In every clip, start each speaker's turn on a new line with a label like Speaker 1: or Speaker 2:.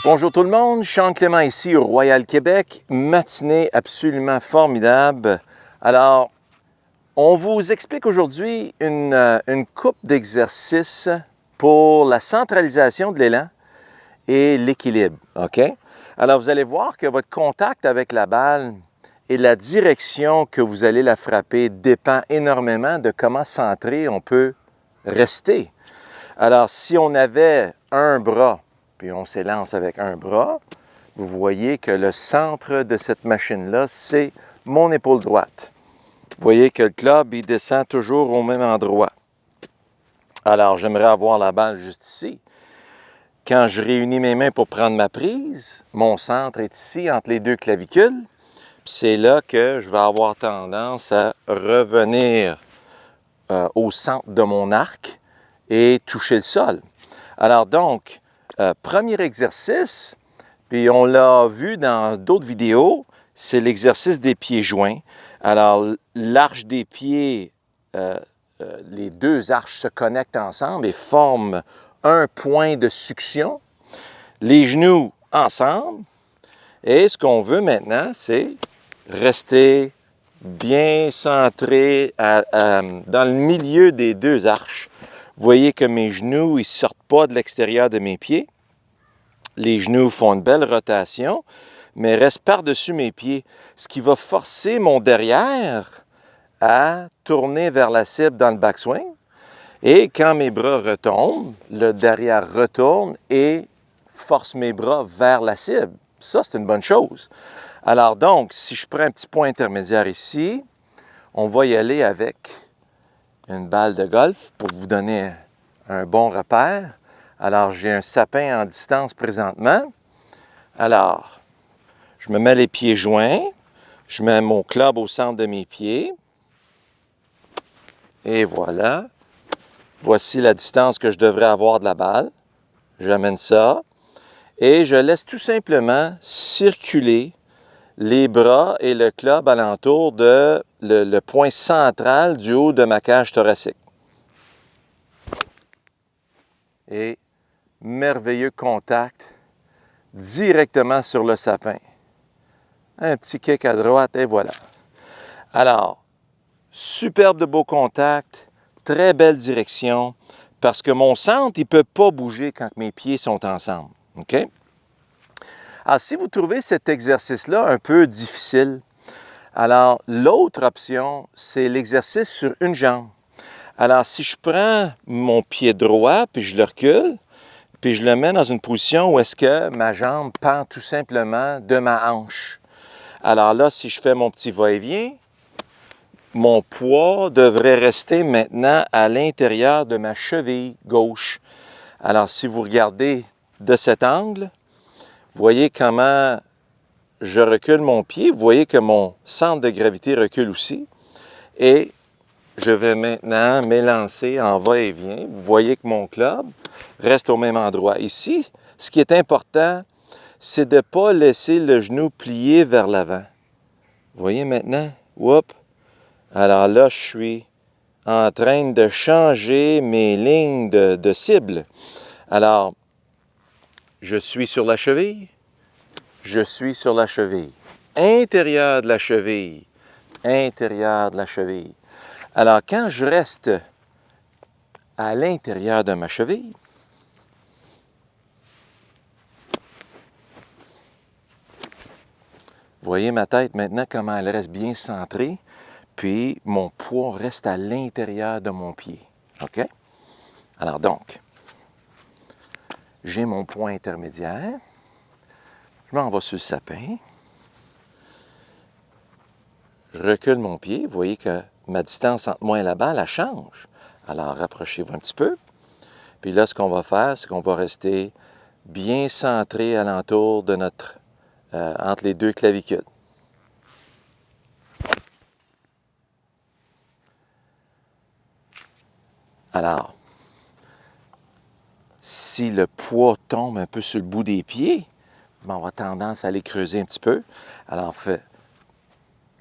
Speaker 1: Bonjour tout le monde, Sean Clément ici au Royal Québec. Matinée absolument formidable. Alors, on vous explique aujourd'hui une coupe d'exercices pour la centralisation de l'élan et l'équilibre. OK? Alors, vous allez voir que votre contact avec la balle et la direction que vous allez la frapper dépend énormément de comment centré on peut rester. Alors, si on avait un bras, puis on s'élance avec un bras, vous voyez que le centre de cette machine-là, c'est mon épaule droite. Vous voyez que le club, il descend toujours au même endroit. Alors, j'aimerais avoir la balle juste ici. Quand je réunis mes mains pour prendre ma prise, mon centre est ici, entre les deux clavicules. Puis c'est là que je vais avoir tendance à revenir au centre de mon arc et toucher le sol. Alors donc, premier exercice, puis on l'a vu dans d'autres vidéos, c'est l'exercice des pieds joints. Alors, l'arche des pieds, les deux arches se connectent ensemble et forment un point de succion. Les genoux ensemble. Et ce qu'on veut maintenant, c'est rester bien centré dans le milieu des deux arches. Vous voyez que mes genoux, ils ne sortent pas de l'extérieur de mes pieds. Les genoux font une belle rotation, mais restent par-dessus mes pieds, ce qui va forcer mon derrière à tourner vers la cible dans le backswing. Et quand mes bras retombent, le derrière retourne et force mes bras vers la cible. Ça, c'est une bonne chose. Alors donc, si je prends un petit point intermédiaire ici, on va y aller avec une balle de golf pour vous donner un bon repère. Alors, j'ai un sapin en distance présentement. Alors, je me mets les pieds joints, je mets mon club au centre de mes pieds. Et voilà. Voici la distance que je devrais avoir de la balle. J'amène ça. Et je laisse tout simplement circuler les bras et le club alentour de le point central du haut de ma cage thoracique. Et merveilleux contact directement sur le sapin. Un petit kick à droite et voilà. Alors, superbe de beau contact, très belle direction, parce que mon centre, il ne peut pas bouger quand mes pieds sont ensemble. OK? Alors, si vous trouvez cet exercice-là un peu difficile, alors l'autre option, c'est l'exercice sur une jambe. Alors, si je prends mon pied droit, puis je le recule, puis je le mets dans une position où est-ce que ma jambe pend tout simplement de ma hanche. Alors là, si je fais mon petit va-et-vient, mon poids devrait rester maintenant à l'intérieur de ma cheville gauche. Alors, si vous regardez de cet angle, vous voyez comment je recule mon pied. Vous voyez que mon centre de gravité recule aussi. Et je vais maintenant m'élancer en va-et-vient. Vous voyez que mon club reste au même endroit. Ici, ce qui est important, c'est de ne pas laisser le genou plier vers l'avant. Vous voyez maintenant? Whoop! Alors là, je suis en train de changer mes lignes de cible. Alors, je suis sur la cheville. Je suis sur la cheville. Intérieur de la cheville. Intérieur de la cheville. Alors, quand je reste à l'intérieur de ma cheville, vous voyez ma tête maintenant, comment elle reste bien centrée, puis mon poids reste à l'intérieur de mon pied. OK? Alors donc, j'ai mon point intermédiaire. Je m'en vais sur le sapin. Je recule mon pied. Vous voyez que ma distance entre moi et la balle, elle change. Alors, rapprochez-vous un petit peu. Puis là, ce qu'on va faire, c'est qu'on va rester bien centré alentour de notre, entre les deux clavicules. Alors, si le poids tombe un peu sur le bout des pieds, on va tendance à aller creuser un petit peu. Alors, fait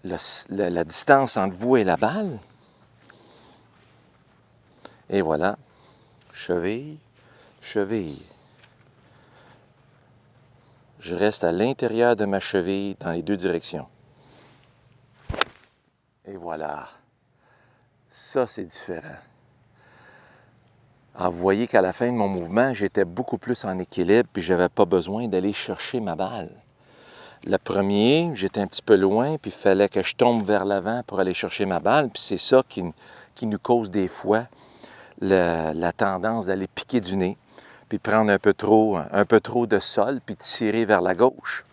Speaker 1: la distance entre vous et la balle. Et voilà. Cheville, cheville. je reste à l'intérieur de ma cheville dans les deux directions. Et voilà. Ça, c'est différent. Alors, vous voyez qu'à la fin de mon mouvement, j'étais beaucoup plus en équilibre puis je n'avais pas besoin d'aller chercher ma balle. Le premier, j'étais un petit peu loin puis il fallait que je tombe vers l'avant pour aller chercher ma balle. Puis c'est ça qui nous cause des fois la tendance d'aller piquer du nez puis prendre un peu trop de sol puis tirer vers la gauche.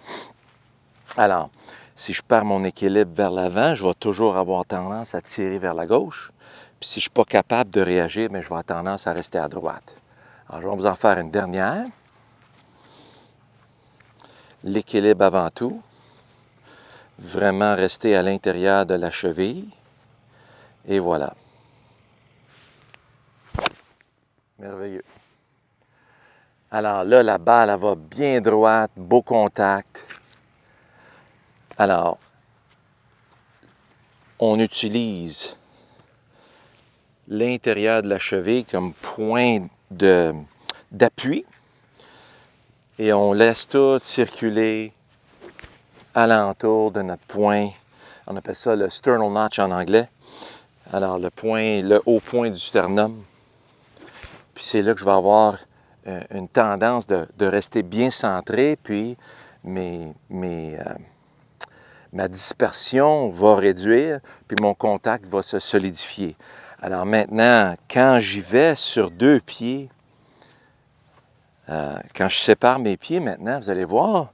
Speaker 1: Alors, si je perds mon équilibre vers l'avant, je vais toujours avoir tendance à tirer vers la gauche. Puis si je ne suis pas capable de réagir, bien, je vais avoir tendance à rester à droite. Alors, je vais vous en faire une dernière. L'équilibre avant tout. Vraiment rester à l'intérieur de la cheville. Et voilà. Merveilleux. Alors là, la balle, elle va bien droite, beau contact. Alors, on utilise l'intérieur de la cheville comme point d'appui et on laisse tout circuler alentour de notre point. On appelle ça le sternal notch en anglais. Alors, le haut point du sternum. Puis c'est là que je vais avoir une tendance de rester bien centré, puis ma dispersion va réduire, puis mon contact va se solidifier. Alors maintenant, quand j'y vais sur deux pieds, quand je sépare mes pieds maintenant, vous allez voir,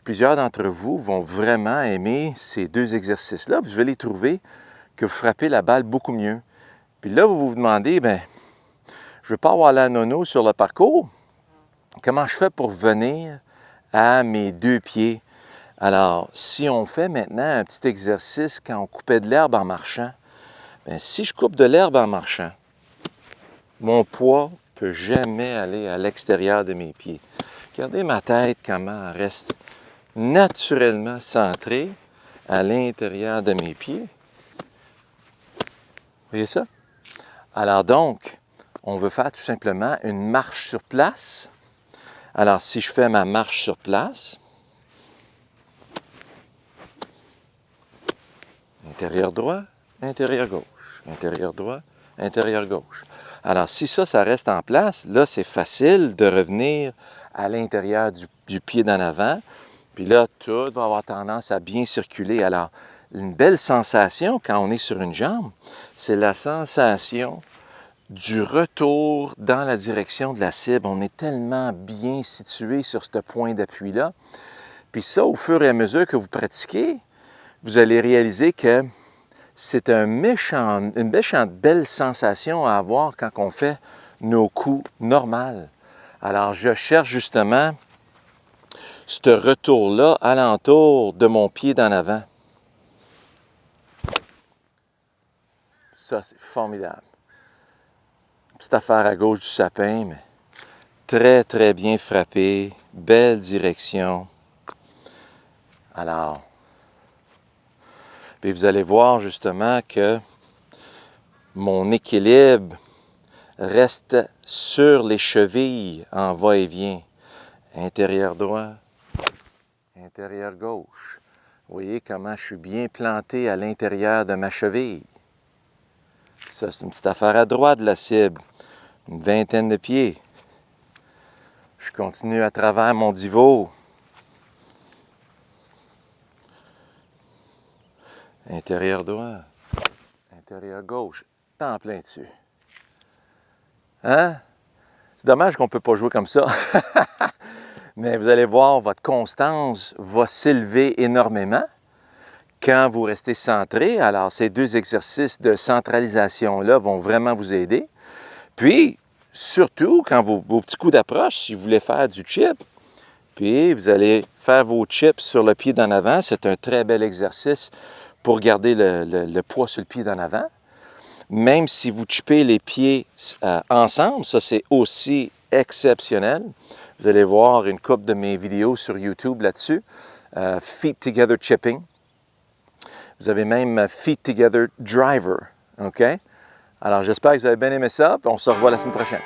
Speaker 1: plusieurs d'entre vous vont vraiment aimer ces deux exercices-là. Vous allez trouver que vous frappez la balle beaucoup mieux. Puis là, vous vous demandez, bien, je ne veux pas avoir la nono sur le parcours. Comment je fais pour venir à mes deux pieds? Alors, si on fait maintenant un petit exercice quand on coupait de l'herbe en marchant, bien, si je coupe de l'herbe en marchant, mon poids ne peut jamais aller à l'extérieur de mes pieds. Regardez ma tête, comment elle reste naturellement centrée à l'intérieur de mes pieds. Vous voyez ça? Alors donc, on veut faire tout simplement une marche sur place. Alors, si je fais ma marche sur place, intérieur droit, intérieur gauche, intérieur droit, intérieur gauche. Alors, si ça reste en place, là, c'est facile de revenir à l'intérieur du pied d'en avant. Puis là, tout va avoir tendance à bien circuler. Alors, une belle sensation quand on est sur une jambe, c'est la sensation du retour dans la direction de la cible. On est tellement bien situé sur ce point d'appui-là. Puis ça, au fur et à mesure que vous pratiquez, vous allez réaliser que c'est une méchante belle sensation à avoir quand on fait nos coups normaux. Alors, je cherche justement ce retour-là alentour de mon pied d'en avant. Ça, c'est formidable. Petite affaire à gauche du sapin, mais très, très bien frappé. Belle direction. Alors, puis vous allez voir justement que mon équilibre reste sur les chevilles en va-et-vient. Intérieur droit, intérieur gauche. Vous voyez comment je suis bien planté à l'intérieur de ma cheville. Ça, c'est une petite affaire à droite de la cible. Une vingtaine de pieds. Je continue à travers mon divot. Intérieur droit, intérieur gauche. En plein dessus. Hein? C'est dommage qu'on ne peut pas jouer comme ça. Mais vous allez voir, votre constance va s'élever énormément quand vous restez centré. Alors, ces deux exercices de centralisation-là vont vraiment vous aider. Puis, surtout, quand vos petits coups d'approche, si vous voulez faire du chip, puis vous allez faire vos chips sur le pied d'en avant. C'est un très bel exercice pour garder le poids sur le pied d'en avant. Même si vous chippez les pieds ensemble, ça c'est aussi exceptionnel. Vous allez voir une couple de mes vidéos sur YouTube là-dessus. Feet Together Chipping. Vous avez même Feet Together Driver. OK? Alors j'espère que vous avez bien aimé ça. Puis on se revoit la semaine prochaine.